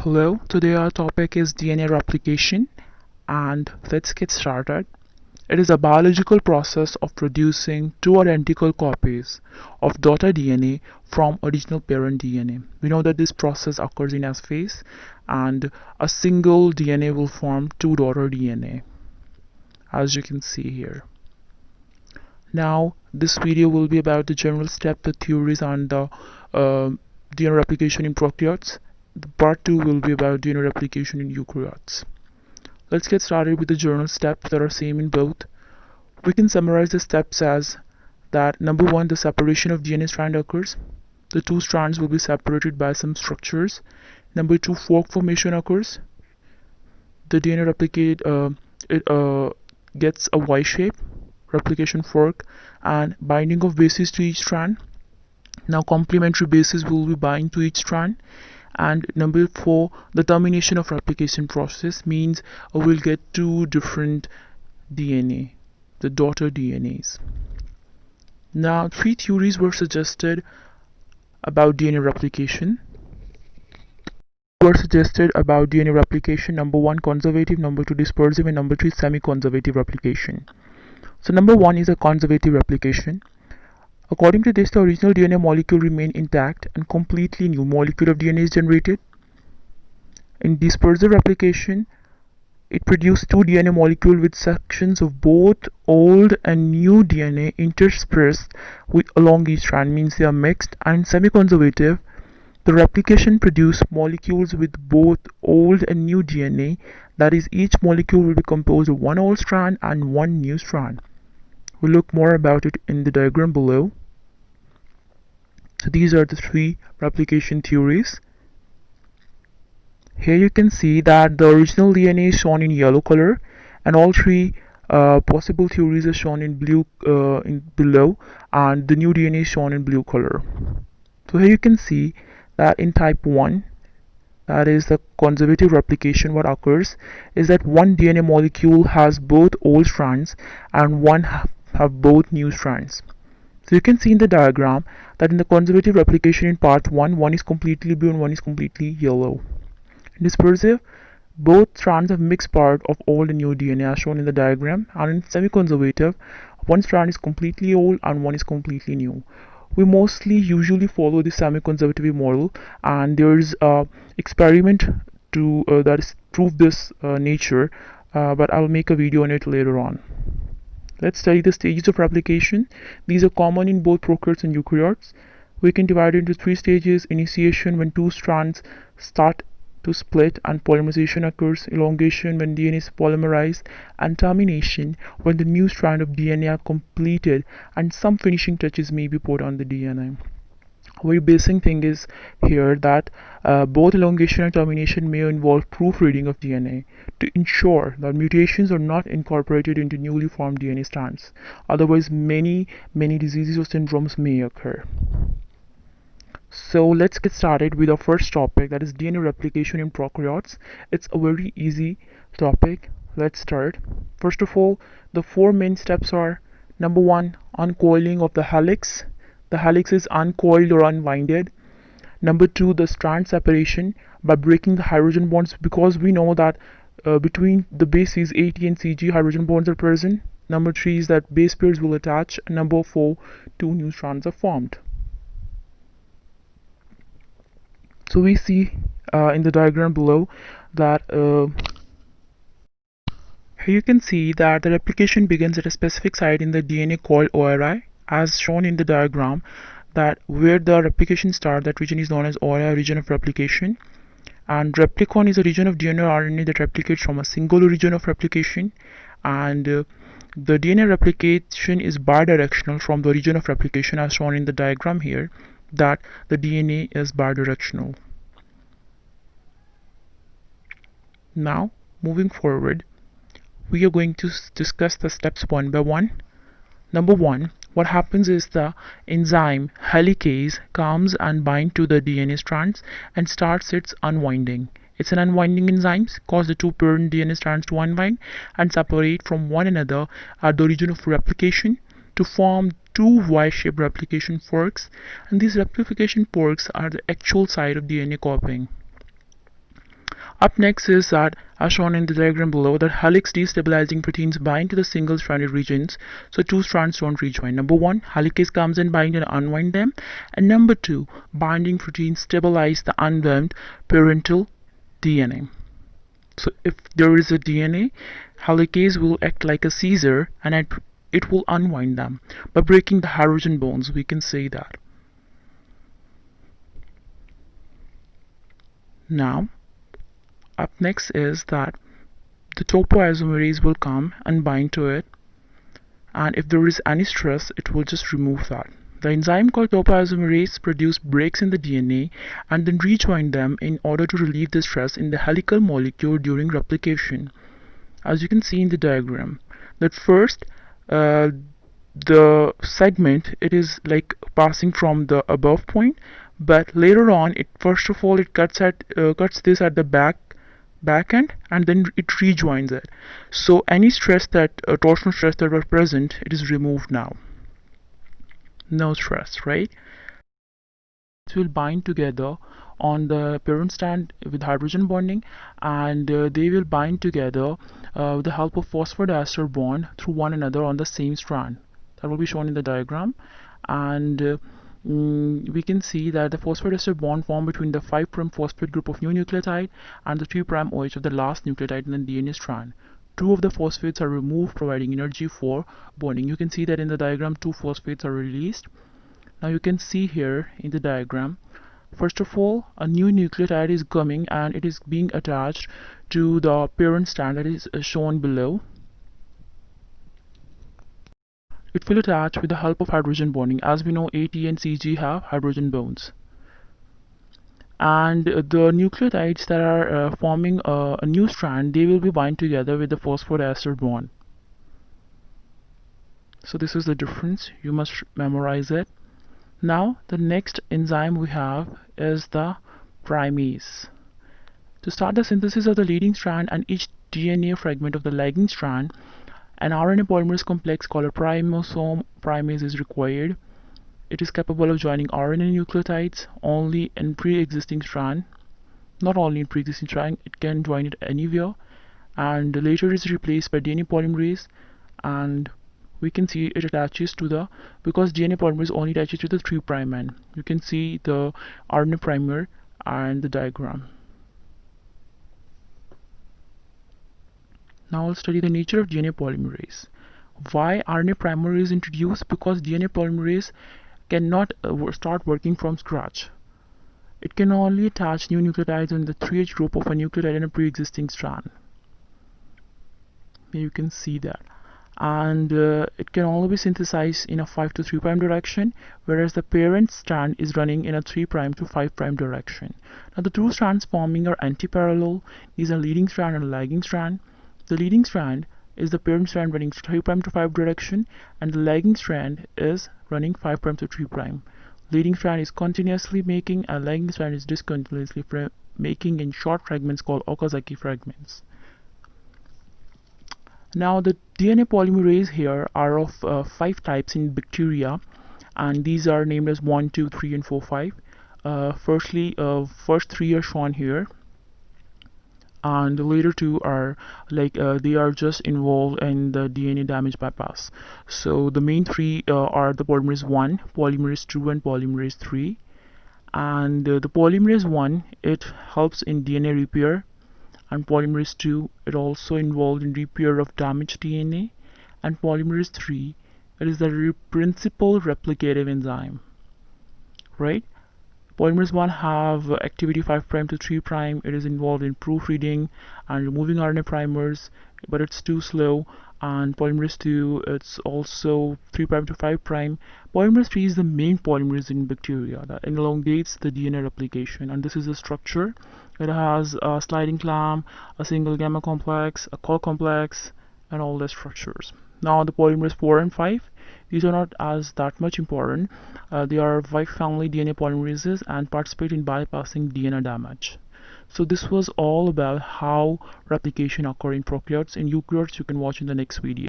Hello, today our topic is DNA replication, and let's get started. It is a biological process of producing two identical copies of daughter DNA from original parent DNA. We know that this process occurs in S phase, and a single DNA will form two daughter DNA, as you can see here. Now, this video will be about the general step, the theories, and the DNA replication in prokaryotes. The part 2 will be about DNA replication in eukaryotes. Let's get started with the general steps that are same in both. We can summarize the steps as that number 1, the separation of DNA strand occurs. The two strands will be separated by some structures. Number 2, fork formation occurs. The DNA replicate gets a Y shape, replication fork, and binding of bases to each strand. Now complementary bases will be bind to each strand. And number 4, the termination of replication process means we'll get two different DNA, the daughter DNAs. Now 3 theories were suggested about DNA replication. Number 1, conservative, number 2, dispersive, and number 3, semi-conservative replication. So number 1 is a conservative replication. According to this, the original DNA molecule remains intact and completely new molecule of DNA is generated. In dispersive replication, it produces two DNA molecules with sections of both old and new DNA interspersed along each strand, means they are mixed. And semi-conservative, the replication produces molecules with both old and new DNA, that is, each molecule will be composed of one old strand and one new strand. We'll look more about it in the diagram below. So these are the 3 replication theories. Here you can see that the original DNA is shown in yellow color, and all 3 possible theories are shown in blue below, and the new DNA is shown in blue color. So here you can see that in type 1, that is the conservative replication, what occurs is that one DNA molecule has both old strands and one have both new strands. So you can see in the diagram that in the conservative replication in part 1, one is completely blue and one is completely yellow. In dispersive, both strands have mixed part of old and new DNA as shown in the diagram, and in semi-conservative, one strand is completely old and one is completely new. We usually follow the semi-conservative model, and there is an experiment to that is prove this nature, but I'll make a video on it later on. Let's study the stages of replication. These are common in both prokaryotes and eukaryotes. We can divide it into 3 stages: initiation, when two strands start to split and polymerization occurs; elongation, when DNA is polymerized; and termination, when the new strand of DNA are completed and some finishing touches may be put on the DNA. Very basic thing is here that both elongation and termination may involve proofreading of DNA to ensure that mutations are not incorporated into newly formed DNA strands. Otherwise, many diseases or syndromes may occur. So let's get started with our first topic, that is DNA replication in prokaryotes. It's a very easy topic. Let's start. First of all, the 4 main steps are: number 1, uncoiling of the helix. The helix is uncoiled or unwinded. Number 2, the strand separation by breaking the hydrogen bonds, because we know that between the bases AT and CG hydrogen bonds are present. Number 3 is that base pairs will attach. And number 4, 2 new strands are formed. So we see in the diagram below that here you can see that the replication begins at a specific site in the DNA called ORI, as shown in the diagram, that where the replication starts, that region is known as ORI, region of replication. And replicon is a region of DNA or RNA that replicates from a single region of replication, and the DNA replication is bidirectional from the region of replication, as shown in the diagram here, that the DNA is bidirectional. Now moving forward, we are going to discuss the steps one by one. Number 1, what happens is the enzyme helicase comes and binds to the DNA strands and starts its unwinding. It's an unwinding enzyme, cause the 2 parent DNA strands to unwind and separate from one another at the region of replication to form 2 Y-shaped replication forks, and these replication forks are the actual site of DNA copying. Up next is that, as shown in the diagram below, that helix destabilizing proteins bind to the single-stranded regions, so two strands don't rejoin. Number one, helicase comes and bind and unwind them, and number two, binding proteins stabilize the unbound parental DNA. So if there is a DNA, helicase will act like a Caesar and it will unwind them by breaking the hydrogen bonds. We can say that. Now, up next is that the topoisomerase will come and bind to it, and if there is any stress, it will just remove that. The enzyme called topoisomerase produces breaks in the DNA and then rejoin them in order to relieve the stress in the helical molecule during replication. As you can see in the diagram, that first the segment, it is like passing from the above point, but later on it first of all it cuts this at the back end, and then it rejoins it. So any stress that torsional stress that were present, it is removed now. No stress, right? It will bind together on the parent strand with hydrogen bonding, and they will bind together with the help of phosphodiester bond through one another on the same strand. That will be shown in the diagram, and we can see that the phosphodiester bond formed between the 5' phosphate group of new nucleotide and the 3' OH of the last nucleotide in the DNA strand. Two of the phosphates are removed, providing energy for bonding. You can see that in the diagram, two phosphates are released. Now you can see here in the diagram, first of all, a new nucleotide is coming and it is being attached to the parent strand that is shown below. It will attach with the help of hydrogen bonding. As we know, AT and CG have hydrogen bonds. And the nucleotides that are forming a new strand, they will be bind together with the phosphodiester bond. So this is the difference. You must memorize it. Now the next enzyme we have is the primase. To start the synthesis of the leading strand and each DNA fragment of the lagging strand, an RNA polymerase complex called a primosome primase is required. It is capable of joining RNA nucleotides only in pre-existing strand. Not only in pre-existing strand, it can join it anywhere, and later is replaced by DNA polymerase, and we can see it attaches to the, because DNA polymerase only attaches to the 3' end. You can see the RNA primer and the diagram. Now I'll study the nature of DNA polymerase. Why RNA primer is introduced? Because DNA polymerase cannot start working from scratch. It can only attach new nucleotides on the 3H group of a nucleotide in a pre-existing strand. You can see that. And it can only be synthesized in a 5' to 3' direction, whereas the parent strand is running in a 3' to 5' direction. Now the two strands forming are anti-parallel. These are leading strand and lagging strand. The leading strand is the parent strand running 3' to 5 direction, and the lagging strand is running 5' to 3'. Leading strand is continuously making, and lagging strand is discontinuously making in short fragments called Okazaki fragments. Now the DNA polymerase here are of 5 types in bacteria, and these are named as 1, 2, 3, and 4, 5. First 3 are shown here, and the later 2 are like they are just involved in the DNA damage bypass. So the main 3 are the polymerase 1, polymerase 2, and polymerase 3. And the polymerase 1, it helps in DNA repair, and polymerase 2, it also involved in repair of damaged DNA, and polymerase 3, it is the principal replicative enzyme, right? Polymerase 1 have activity 5' to 3'. It is involved in proofreading and removing RNA primers, but it's too slow. And polymerase 2, it's also 3' to 5'. Polymerase 3 is the main polymerase in bacteria that elongates the DNA replication, and this is the structure. It has a sliding clamp, a single gamma complex, a core complex, and all the structures. Now the polymerase 4 and 5, these are not as that much important. They are 5 family DNA polymerases and participate in bypassing DNA damage. So this was all about how replication occurs in prokaryotes. In eukaryotes, you can watch in the next video.